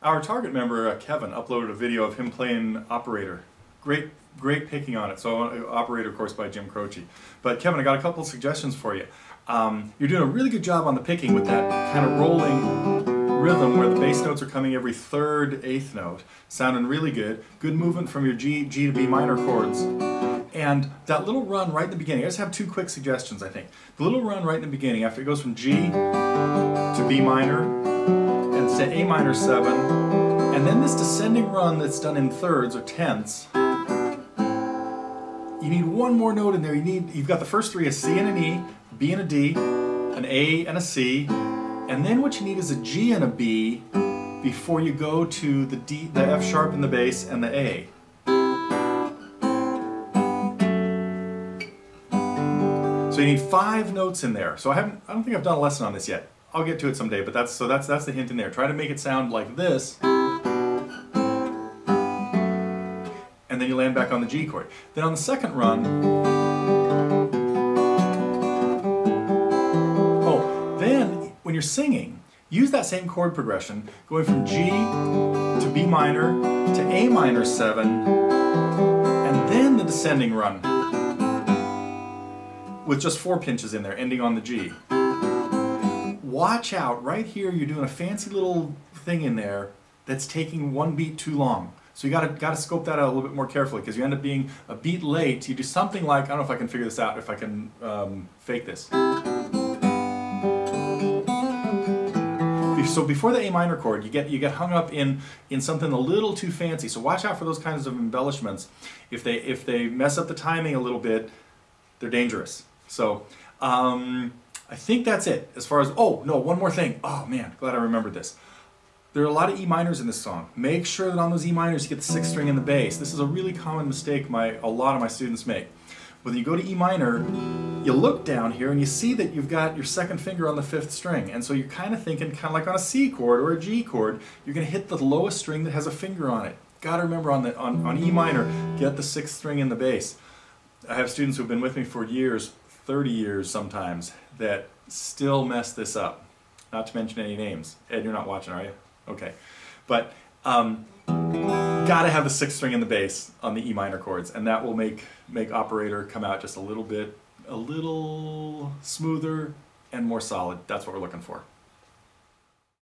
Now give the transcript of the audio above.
Our target member, Kevin, uploaded a video of him playing Operator. Great picking on it. So Operator, of course, by Jim Croce. But Kevin, I got a couple of suggestions for you. You're doing a really good job on the picking with that kind of rolling rhythm where the bass notes are coming every third, eighth note. Sounding really good. Good movement from your G to B minor chords. And that little run right in the beginning, I just have two quick suggestions, I think. The little run right in the beginning, after it goes from G to B minor, and say A minor 7, and then this descending run that's done in thirds or tenths, you need one more note in there. You've got the first three, a C and an E, B and a D, an A and a C, and then what you need is a G and a B before you go to the D, the F sharp in the bass, and the A. So you need 5 notes in there. So I don't think I've done a lesson on this yet. I'll get to it someday, but that's the hint in there. Try to make it sound like this, and then you land back on the G chord. Then on the second run, then when you're singing, use that same chord progression, going from G to B minor to A minor 7, and then the descending run with just 4 pinches in there, ending on the G. Watch out, right here you're doing a fancy little thing in there that's taking 1 beat too long. So you gotta scope that out a little bit more carefully, because you end up being a beat late. You do something like, I don't know if I can figure this out, if I can fake this. So before the A minor chord, you get hung up in something a little too fancy. So watch out for those kinds of embellishments. If they mess up the timing a little bit, they're dangerous. So I think that's it as far as, oh no, one more thing. Oh man, glad I remembered this. There are a lot of E minors in this song. Make sure that on those E minors you get the 6th string in the bass. This is a really common mistake a lot of my students make. When you go to E minor, you look down here and you see that you've got your 2nd finger on the 5th string, and so you're kind of thinking, kind of like on a C chord or a G chord, you're going to hit the lowest string that has a finger on it. Got to remember on E minor, get the 6th string in the bass. I have students who've been with me for years, 30 years sometimes, that still mess this up. Not to mention any names. Ed, you're not watching, are you? Okay. But gotta have the 6th string in the bass on the E minor chords, and that will make Operator come out just a little smoother and more solid. That's what we're looking for.